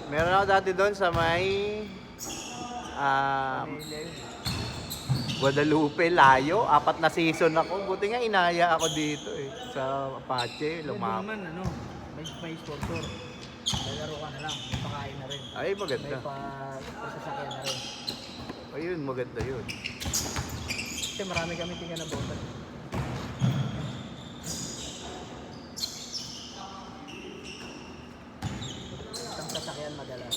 Meron ako dati doon sa may Guadalupe, layo. 4 na season ako. Buti nga inaya ako dito eh. Sa Apache, Doon lumapit. naman, ano, may sponsor. Lalaro ka na lang, may pakain na rin. Ay, maganda. May pasasakyan na rin. Ayun, maganda yun. Kasi marami kami tingnan na bota. Isang sasakyan madalas.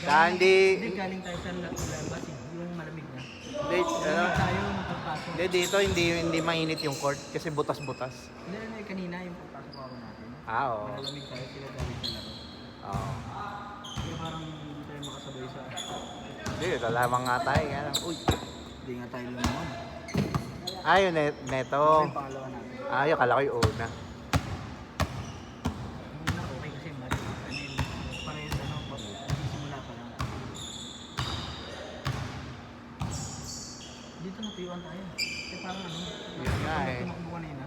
Hindi, Hindi galing tayo sa labas, yung malamig na. hindi, Malamig tayo magpapasok. hindi dito, hindi mainit yung court kasi butas-butas. Hindi, kanina yung pagpasok ako natin. Oo. Malamig tayo, sila galing sa laro. Oo. Kaya parang hindi tayo makasabay sa... Hindi, lamang nga tayo. Uy. Hindi nga tayo lumaman. Ayun, neto. Ito yung pangalawa natin. Ayun, kala ko yung una. Yung una okay kasi parehas ano, simula pa lang. Dito natuyuan tayo. Kaya parang ano, Yun nga eh. tumakbo kanina.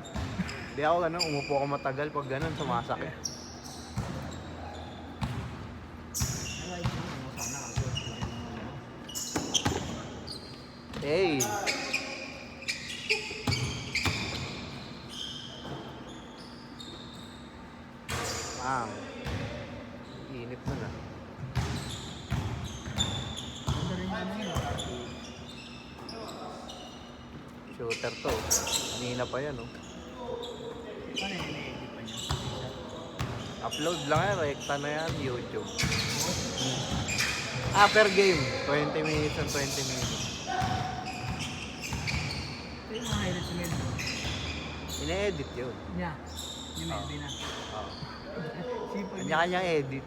Hindi ako umupo ako matagal pag ganun, sumasakit. Ay, ano sana kasi. Hey! Wow. Init na na. Ganda rin yung ano yun. Shooter to. Kanina pa yan, oh. Paano yung na-edit pa niya? Upload lang yan, rekta na yan, YouTube. Per game. 20 minutes and 20 minutes. Ito yung mga highlights ni Melvin. Ine-edit yun. Niya. Ni Melvin na. Oh. Sipag niya. Kanya-kanyang edit.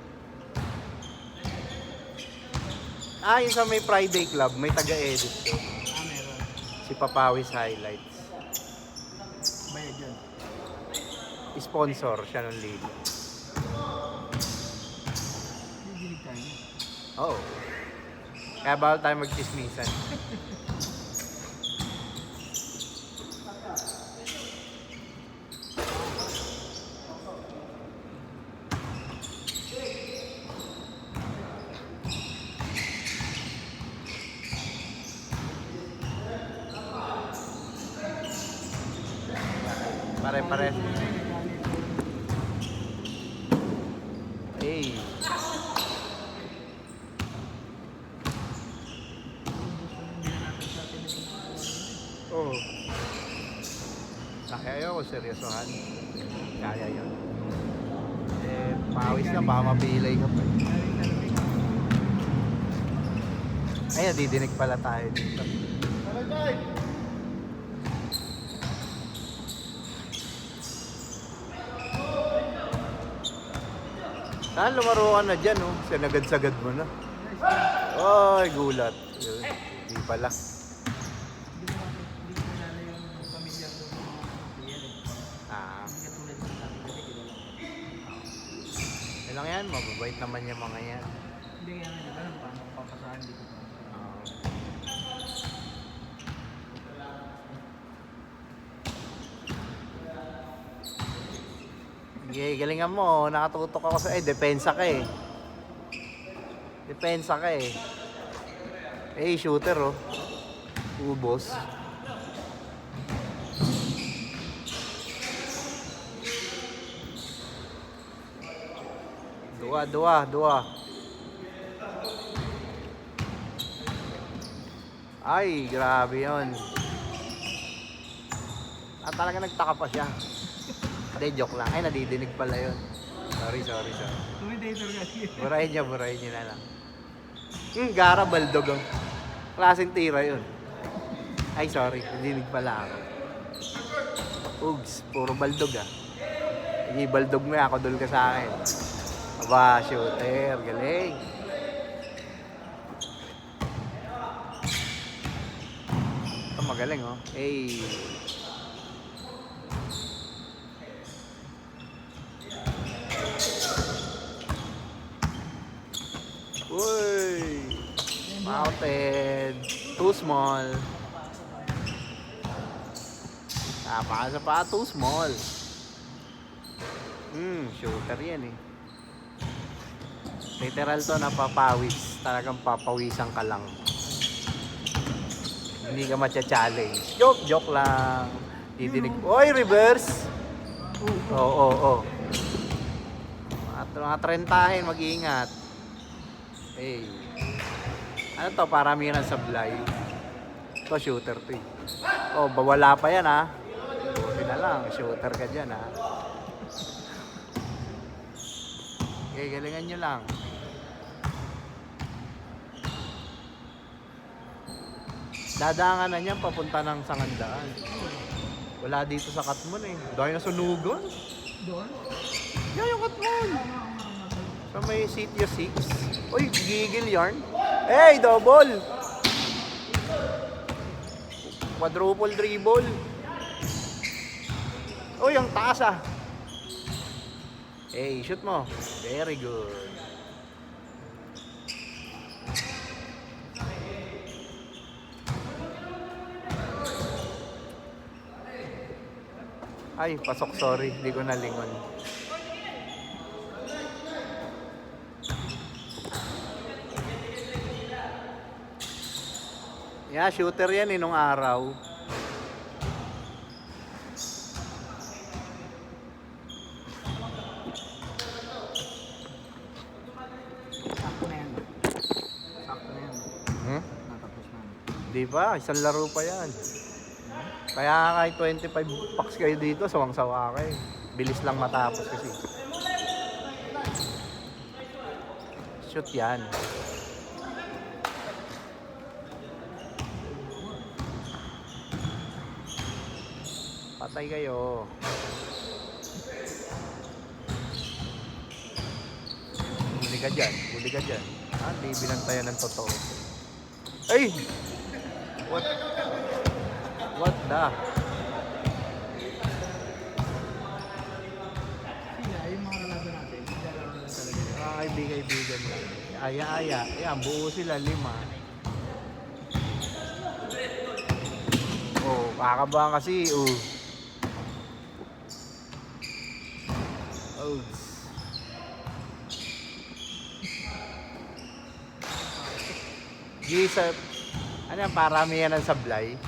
Yung sa may Friday Club, may taga-edit to. Meron. Si Papawis Highlights. Bayad yun. Sponsor siya ng liga. Didinig tayo. Oo. Kaya bawal tayo magchismisan. Pare-pare. Hey. Oh. Kaya ayoko seryosohan. Kaya yun. Pawis ka, baka mapilay ka pa. Ay, didinig pala tayo dito. Saan lumaro ka na dyan, oh? Sinagad-sagad mo na. Oy, gulat. Yun. Di pala. Hindi ko nalala yung pamilya ko ng mga player eh. Ah, Hindi katulad ng dati kasi kilala ko. yun lang yan. Mababait naman yung mga yan. Hindi nga nga diba, paano ko papasahan dito pa. Oo. Sige, galingan mo. Nakatutok ako sa... depensa ka eh. Depensa ka eh. Shooter oh. Ubos. Dua. Ay, grabe yun. Talaga nagtaka pa siya. Hindi, joke lang. Ay, nadidinig pala yun. Sorry. Commentator kasi. Burahin niya na lang. Gara baldog ang klaseng tira yun. Ay, sorry. Nadidinig pala ako. Ugs, puro baldog ah. Hindi baldog mo ako, dul ka sa akin. Aba, shooter. Galing. Ito magaling oh. Hey. Spotted. Too small. Napakasa pa. Too small. Shooter yan eh. Literal to, napapawis. Talagang papawisan ka lang. Hindi ka matcha-challenge. Joke lang. Didinig. Oy, reverse! Oo. Mga trentahin, mag-iingat. Hey. Ano to? Paramihan ng sablay. Ito, shooter to eh. Oh, bawala pa yan ha. Buti na lang, shooter ka dyan ha. Okay, galingan nyo lang. Dadangan na niyan papunta ng Sangandaan. Wala dito sa Katmon eh. Dahil na sunugon. Doon? Yan yung Katmon. Sa may Sitio 6. Uy, gigil yarn. Hey, double! Quadruple dribble. Uy, ang taas ah. Hey, shoot mo. Very good. Ay, pasok, sorry. Hindi ko nalingon. Yeah, shooter yan eh nung araw. Sakto na yan. Sakto na yan. Natapos na. Di ba? Isang laro pa yan. Kaya kahit 25 packs kayo dito, sawang-sawa kayo. Bilis lang matapos kasi. Shoot yan. Patay kayo. Huli ka dyan. Huli ka dyan. Di binantayan ng totoo. Ay! What the? Sila, yung mga kalaban natin, naglalaro na lang talaga. Kaibigan lang. Aya. Ayan, buo sila, 5. Oh, kakabahan kasi. Oh. Gisa. Ano yan, paramihan ng sablay.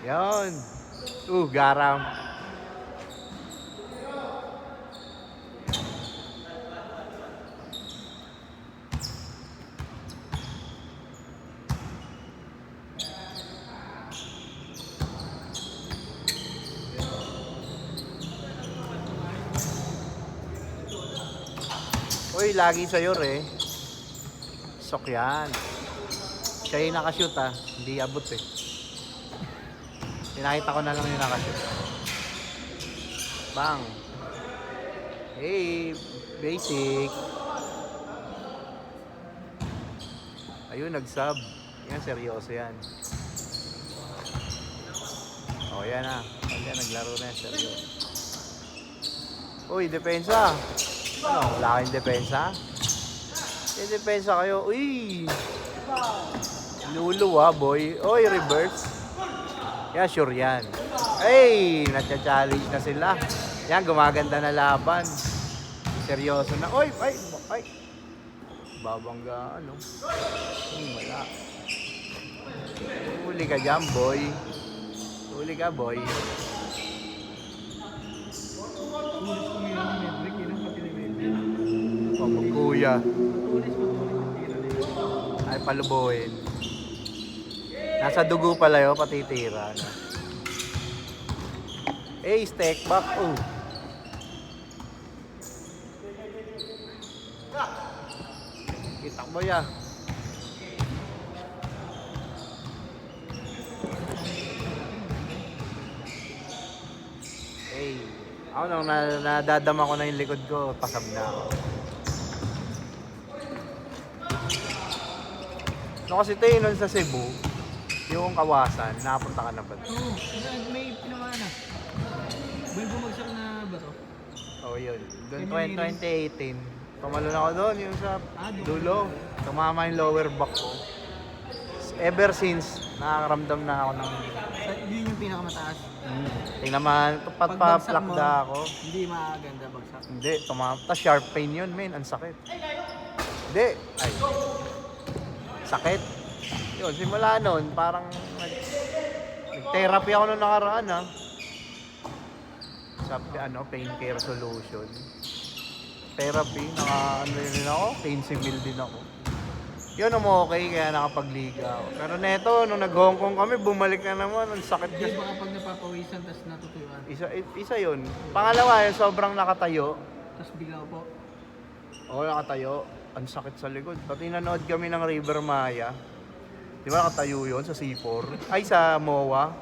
Yan. Garam. Uy, lagi sa'yo re. Sok yan. Siya yung nakashoot ha. Hindi abot eh. Pinakita ko na lang yung nakashoot. Bang. Hey, basic. Ayun, nag-sub. Yan, seryoso yan. O, yan na. Yan, naglaro na yan, seryoso. Uy, depensa. Ano, wala kayong depensa? Yung depensa kayo. Uy! Lulu boy. Uy, reverse. Yeah, sure yan. Ay, natcha-challenge na sila. Yan, gumaganda na laban. Seryoso na. Uy, ay. Babangga, ano. Wala. Huli ka dyan, boy. Huli ka, boy. Tulis ko ngayon ni Medrick, yun ang pati ni Medrick. O, magkuya. Matulis yung tira nila. Ay, palubuhin. Nasa dugo pala yun, pati tira. No? Eh, step back. Oh. Kita mo ya. Hey. Ako nung nadadama ko na yung likod ko, pasab na ako. No, kasi tayo nun sa Cebu, yung kawasan, napunta ka na ba? Oo, may pinamaan na. May bumagsak na ba to? Oh, yun. Doon 2018. Tumalon ako doon, yung sa dulo. Tumama yung lower back ko. ever since, nakakaramdam na ako ng... Yun yung pinakamataas. Tingnan naman, pa-plakda ako. Hindi maganda bagsak. Hindi, tumata. Sharp pain yun, men. Ang sakit. Hindi. Ay. Sakit. Yun, simula nun, parang nag-therapy ako nung nakaraan, ha. Sa, pain care solution. Therapy, ano yun ako, pain simil din ako. Yun, okay, kaya nakapagliga ako. Pero neto, nung nag-Hong Kong kami, bumalik na naman. Ang sakit Hindi kasi. baka pag napapawisan, tapos natutuyuan. Isa yun. Pangalawa, yung sobrang nakatayo. Tapos bigaw po. Oo, nakatayo. Ang sakit sa likod. Pati nanood kami ng River Maya. Di ba nakatayo yun sa C4? Ay, sa MOA.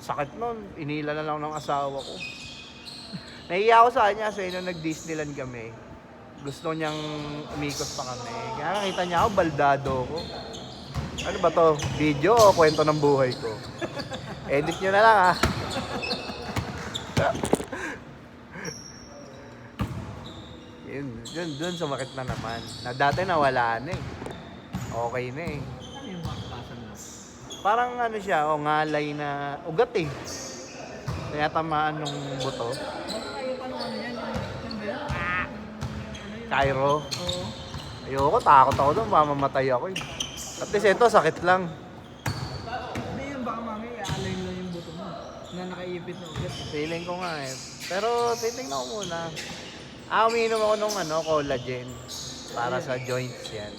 Sakit nun. Inila na lang ng asawa ko. Nahiya ako sa kanya kasi nung nag-Disneyland kami. Gusto niyang umikot pa kami. Kaya nakita niya ako, baldado ko. Ano ba to? Video o kwento ng buhay ko? Edit nyo na lang, ha? Yun, dun sumakit na naman. Na dati nawala na eh. Okay na eh. Ano yung makakasan mo? Parang ano siya, ngalay na ugat eh. Kaya tamaan nung buto. Ayaw pa nung ano yan? Yan ba yan? Cairo. Oo. Ayoko, takot ako doon, mamamatay ako eh. At least ito, sakit lang. Hindi yun, baka mami, i-align lang yung buto mo. Na nakaipit na ulit. Feeling ko nga eh. Pero titignan ko muna. Umiinom ako nung collagen. Para sa joints yan.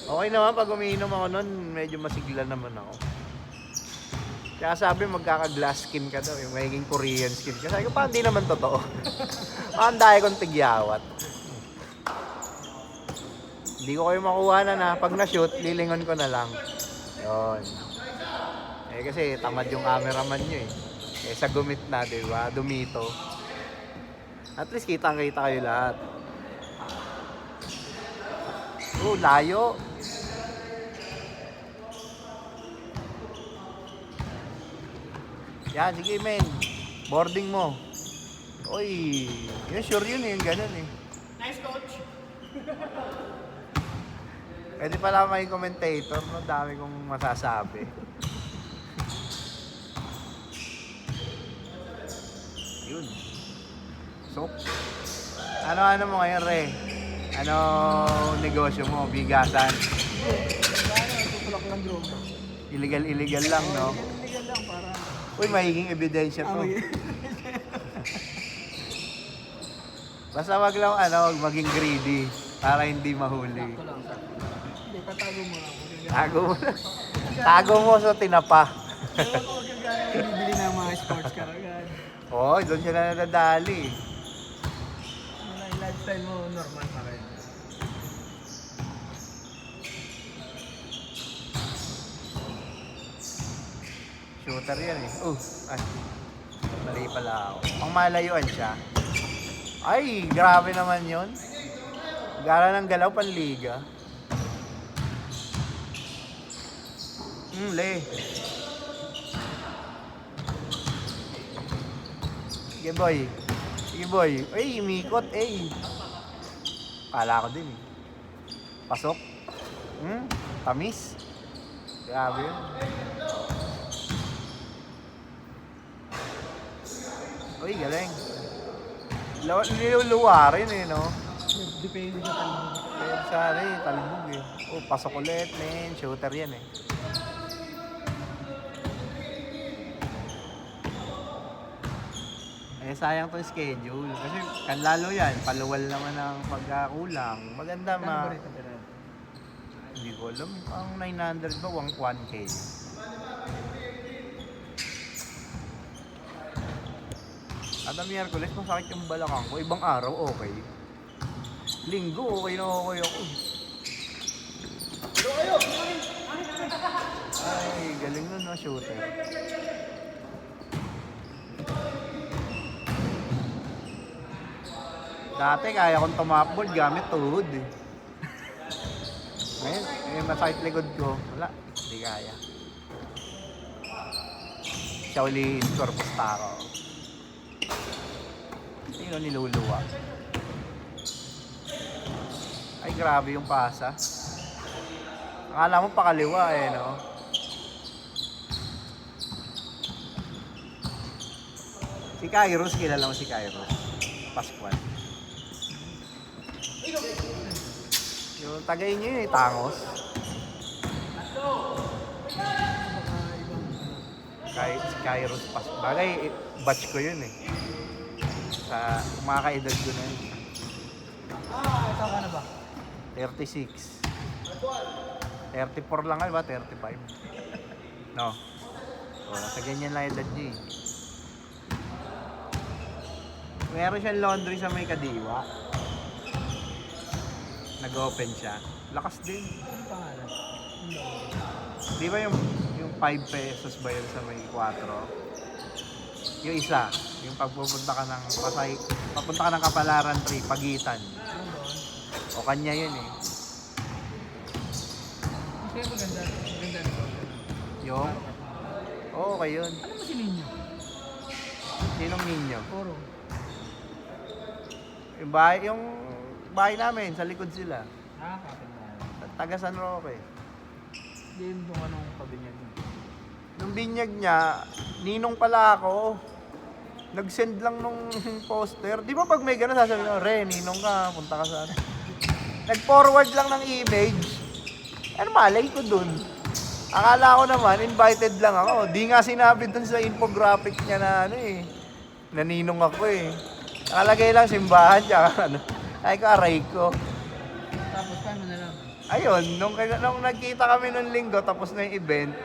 Okay naman, pag umiinom ako nun, medyo masigla naman ako. Kaya sabi, magkaka-glass skin ka daw, yung magiging Korean skin ka. Sabi ko, parang di naman totoo. Parang dahil kong tigyawat. Hindi ko kayo makuha na pag na-shoot, lilingon ko na lang. Yun. Eh kasi tamad yung cameraman nyo eh. Sa gumit na, di ba? Dumito. At least kitang-kita kayo lahat. Layo. Yan, sige men. Boarding mo. Uy, yun sure yun eh, yung ganun eh. Nice coach! Pwede pala may commentator, no? Dami kong masasabi. Yun. So, ano mo ngayon, Re? Ano negosyo mo? Bigasan? Tutulak ng drone. Illegal lang, no? Illegal lang para... Uy, magiging ebidensya to. Basta wag lang, wag maging greedy para hindi mahuli. Sakto lang, sakto. Hindi, patago mo lang. Tago mo na. Tago mo sa tinapa. Pero kung kagaya bibili ng mga sports car agad. Oo, doon siya na nadadali. Yung lifestyle mo, normal pa rin. Shooter yan eh. Ay. Mali pala ako. Pang malayuan siya. Ay, grabe naman yun. Gara ng galaw, panliga. Le. Sige boy. Sige boy. Ay, umikot eh. Kala ko din eh. Pasok. Tamis. Grabe yun. Uy, galing. Niluluwa rin eh, no? Depende sa talbog. Sana eh, talbog eh. Pasok ulit, men. Shooter yan eh. Sayang tong schedule. Kasi lalo yan, paluwal naman ang pagkakulang. Maganda Kano ba rin ito? Hindi ko alam. Ang 900 ba? 1K. Kada Miyerkules, masakit yung balakang ko. Ibang araw, okay. Linggo, okay na okay ako. Ay, galing nun, no, shooter. Dati, kaya kong tumapball gamit tuhod eh. Ngayon, masakit likod ko. Wala, hindi kaya. Shaolin Corpus Taro. Yun, niluluwa. Ay, grabe yung pasa. Akala mo pakaliwa eh, no? Si Kairos, kilala mo si Kairos? Pascual. Yung tagay niyo yun eh, Tangos. Si Kairos Pascual. Bagay, batch ko yun eh. Sa mga kaedad ko na yun. Ito ka na ba? 36. 34 lang nga ba? 35. No. O, nasa ganyan lang edad niya eh. Meron siyang laundry sa may Kadiwa. Nag-open siya. Lakas din. Ano pangalan? Di ba yung 5 pesos ba yun sa may 4? Yung isa, yung pagpupunta ka ng Pasay, papunta ka ng Kapalaran 3, Pagitan. Ano doon? O kanya yun eh. Kasi maganda. Maganda nito. Yung? Oo, okay yun. Ano mo si Ninyo? Sinong ninyo? Puro. Yung bahay namin, sa likod sila. Kapit-bahay. Taga San Roque. Hindi doon anong pabinyag mo. Nung binyag niya, ninong pala ako. Nag-send lang nung poster. Di ba pag may gano'n sasabihin ko, Re, ninong ka, punta ka sa ano. Nag-forward lang ng image. Ano malay ko dun? Akala ko naman, invited lang ako. Di nga sinabi dun sa infographic niya na ano eh. Na ninong ako eh. Nakalagay lang simbahan, tsaka ano. Ay ko, aray ko. Tapos paano na lang? Ayun, nung nagkita kami nung linggo, tapos na yung event,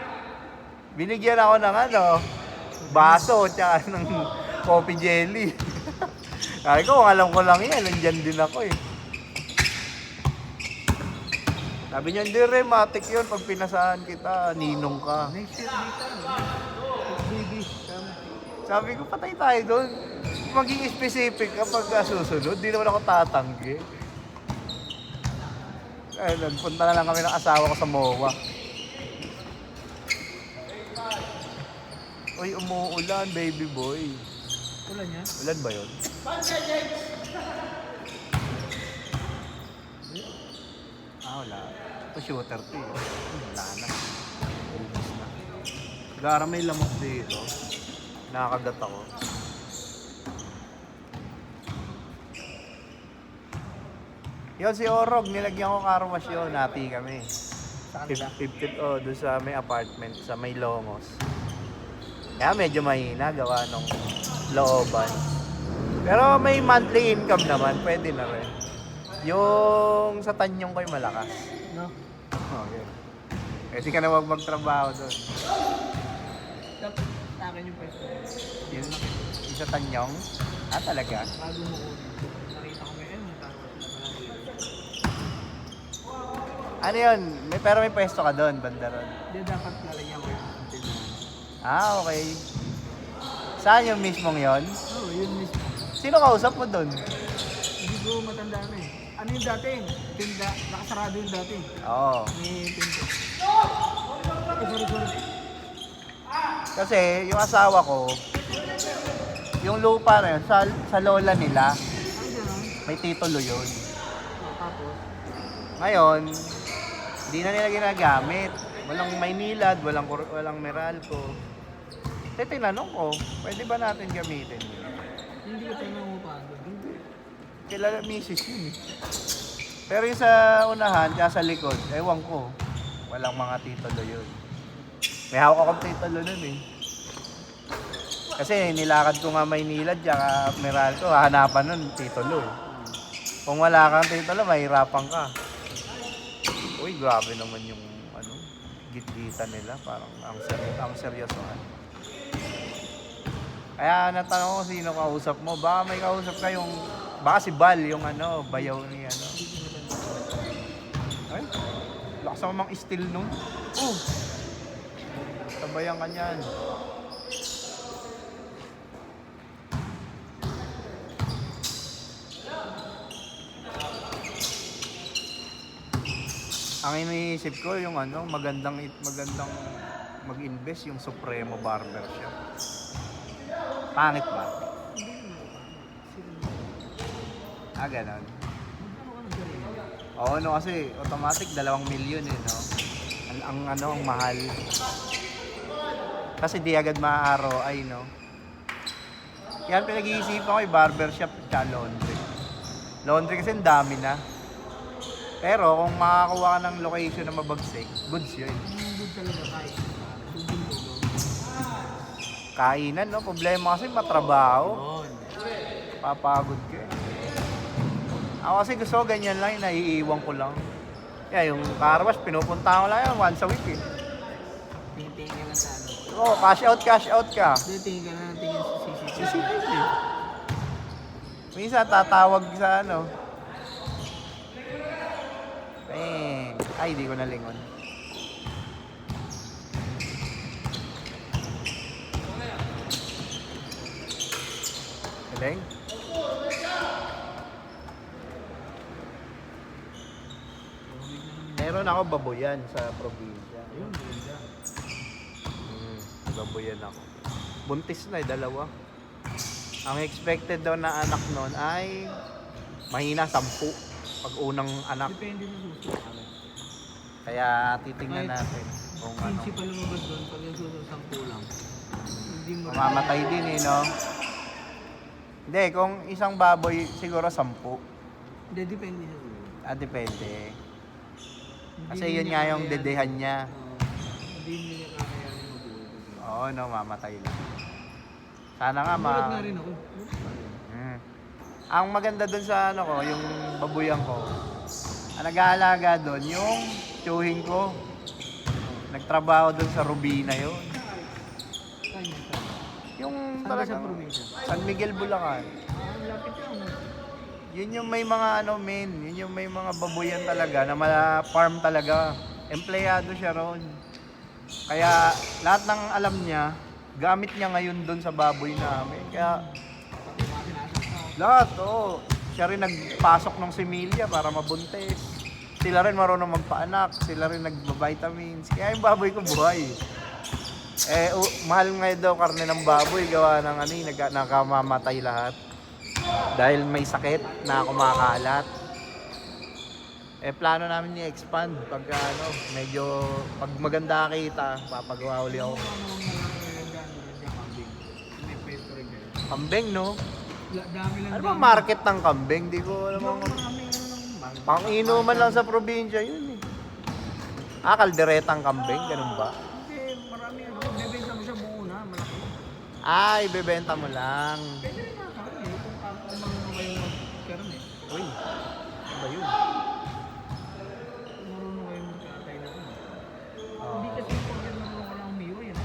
binigyan ako ng ano, baso, tsaka ng coffee jelly. Sabi ko, kung alam ko lang yan, nandyan din ako eh. Sabi niya, hindi rin, matik yun, pag pinasahan kita, ninong ka. Next year dito. Baby. Sabi ko, patay tayo doon. Maging specific kapag susunod, di naman ako tatanggi. Ay, nagpunta na lang kami ng asawa ko sa MOA. Uy, umuulan, baby boy. Ulan yan? Ulan ba yun? Wala. Ito shooter to eh. Wala na. Ubus na. Gara may lamok dito. Nakakagat ako. Yun si Orog, nilagyan ko car wash yun. Nati kami. Saan ba? 50, doon sa may apartment, sa may Longos. Kaya medyo mahina gawa nung looban. Pero may monthly income naman, pwede na rin. Yung sa Tanyong ko'y malakas. No? Okay. Pwede ka na magtrabaho doon. Dapat sa akin yung pwesto. Yung sa Tanyong? Talaga? Bago mo kunin. Nakita ko may may tawag na Ano yun? Pero may pwesto ka doon, banda ron. Hindi, dapat lalagyan ko yung tindahan. Okay. Saan yung mismong yon? Oo, yun mismo. Sino kausap mo doon? Hindi ko matandaan eh. Ano yung dati? Tinda, nakasarado yung dati. Oo. May tinda. Sorry. Kasi yung asawa ko, yung lupa na yun, sa lola nila, Ano gano'n? may titulo yun. Tapos, Ngayon, hindi na nila ginagamit. Walang Maynilad, walang Meralco. Kasi tinanong ko, pwede ba natin gamitin yun? hindi ko tayo nangupahan doon. Kilala misis yun eh. Pero yung sa unahan, kaya sa likod, ewan ko. Walang mga titulo yun. May hawak akong titulo nun eh. Kasi nilakad ko nga Maynilad, tsaka Meralco, hahanapan nun titulo eh. Kung wala kang titulo, mahirapan ka. Uy, grabe naman yung git-gitan nila. Parang ang seryosoan. Kaya natanong ko sino kausap mo. Baka may kausap kayong, baka si Bal, yung bayaw ni Ay, lakas naman mang steel nun. Sabayan ka niyan. Ang iniisip ko yung magandang mag-invest yung Supremo Barber Shop. Pangit ba? Ganon. Magkano ka ng sarili? Oo, kasi automatic 2 milyon no? ang mahal. Kasi di agad maaaraw ay no. Yan pinag-iisipan ko yung barbershop at laundry. Laundry kasi ang dami na. Pero kung makakakuha ka ng location na mabagsik, goods yun. Yung good talaga kahit. Sugin dulo. Kainan, no? Problema kasi matrabaho. Yun. Papagod ka eh. Ako kasi gusto ko ganyan lang, yung naiiwan ko lang. Kaya yung car wash, pinupunta ko lang yan once a week eh. Tingin ka na sa ano. Oo, cash out ka. Doon tingin ka na ng tingin sa CCTV. CCTV. Minsan tatawag sa ano. Ay, di ko nalingon. Galing. Meron ako baboyan sa probinsya. Ayun, ganda. Baboyan ako. Buntis na dalawa. Ang expected daw na anak nun ay mahina 10 pag unang anak. Depende sa susunod. Kaya titingnan natin kung ano. Principal lumabas doon pag yung susunod 10 lang. Hindi mo Mamamatay din eh, no? Hindi, kung isang baboy, siguro 10. Hindi, depende sa susunod. Depende. Kasi Hindi yun niya nga yung kakayanin. dedehan niya. Hindi niya kakayanin mabuhay. Oo, no, mamatay lang. Sana nga Nagulat nga rin ako. Mm. Ang maganda dun sa ano ko, yung babuyan ko, ang nag-aalaga dun, yung tiyuhin ko. Nagtrabaho dun sa Rubina yun. Saan yan? Saan? Yung Saan ba talaga, sa probinsya? San Miguel, Bulacan. Ang lapit yan. Yun yung may mga ano men, yun yung may mga babuyan talaga na farm talaga. Empleyado siya ron. Kaya lahat ng alam niya, gamit niya ngayon doon sa baboy namin. Kaya lahat, oo. Siya rin nagpasok ng similya para mabuntis. Sila rin marunong magpaanak, sila rin nagba-vitamins. Kaya yung baboy ko buhay. Mahal nga daw karne ng baboy, gawa ng nakamamatay lahat. Dahil may sakit na kumakalat. Plano namin i-expand pag medyo pag maganda kita, papagawa uli ako. May pwesto rin kayo. Kambing, no? Dami lang. Ano ba market ng kambing? Di ko alam. Maraming ano ng Pang-inuman lang sa probinsya yun eh. Kalderetang kambing, ganun ba? Hindi, marami ano. Bebenta mo siya buo na, malaki. Ibebenta mo lang. Pwede rin nakakaroon eh. Kung marunong kayo magkaroon eh. Uy, ano ba yun? Kung marunong kayo magkatay na ano. Oo. Hindi kasi pag yan marunong ka lang umiwa yan.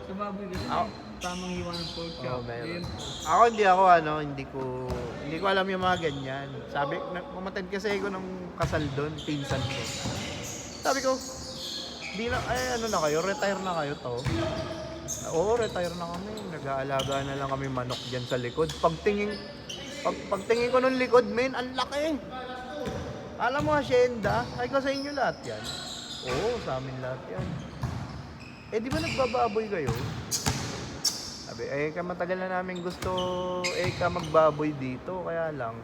Sa baboy kasi Ako- tamang hiwa ng pork chop. meron. Yun. Ako hindi ko alam yung mga ganyan. Sabi, pumatid kasi ako ng kasal doon, pinsan ko. Sabi ko, ano na kayo, retire na kayo to. Oo, retire na kami. Nag-aalaga na lang kami manok dyan sa likod. Pagtingin ko nung likod, men, ang laki. Alam mo, hacienda, ay ko sa inyo lahat yan. Oo, sa amin lahat yan. Di ba nagbababoy kayo? Sabi, matagal na namin gusto, magbaboy dito. Kaya lang,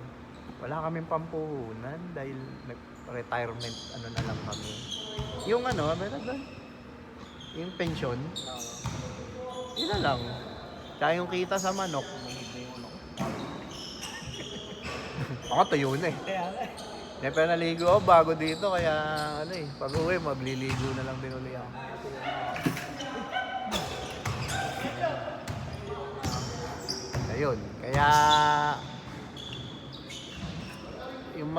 wala kaming pampuhunan dahil nag-retirement, na lang kami. Yung meron doon? Yung pension, yun na lang. Kaya yung kita sa manok. Ako tuyo na eh. Kaya nga. Pero naligo ako bago dito, kaya pag uwi, magliligo na lang din uli ako. Ayun, kaya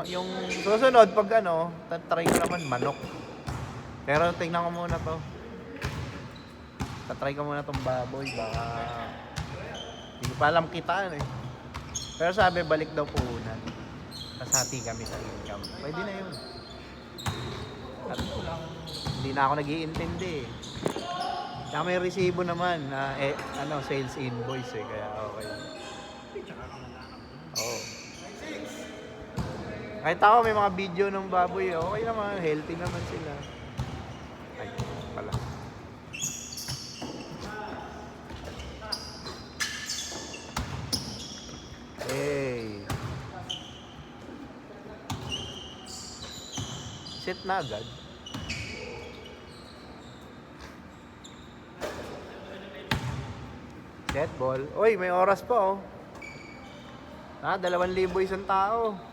yung susunod pag tatry ko naman manok. Pero tingnan ko muna to. Tatry ko muna tong baboy, baka hindi ko pa alam kitaan eh. Pero sabi balik daw puhunan. Tapos hati kami sa income. Pwede na yun. At hindi na ako nag-iintindi eh. Kaya may resibo naman na sales invoice eh, kaya okay. Oo. Kahit ako may mga video ng baboy, okay naman, healthy naman sila. Ay, pala. Hey. Set na agad. Dead ball. Uy, may oras pa oh. 2,000 isang tao.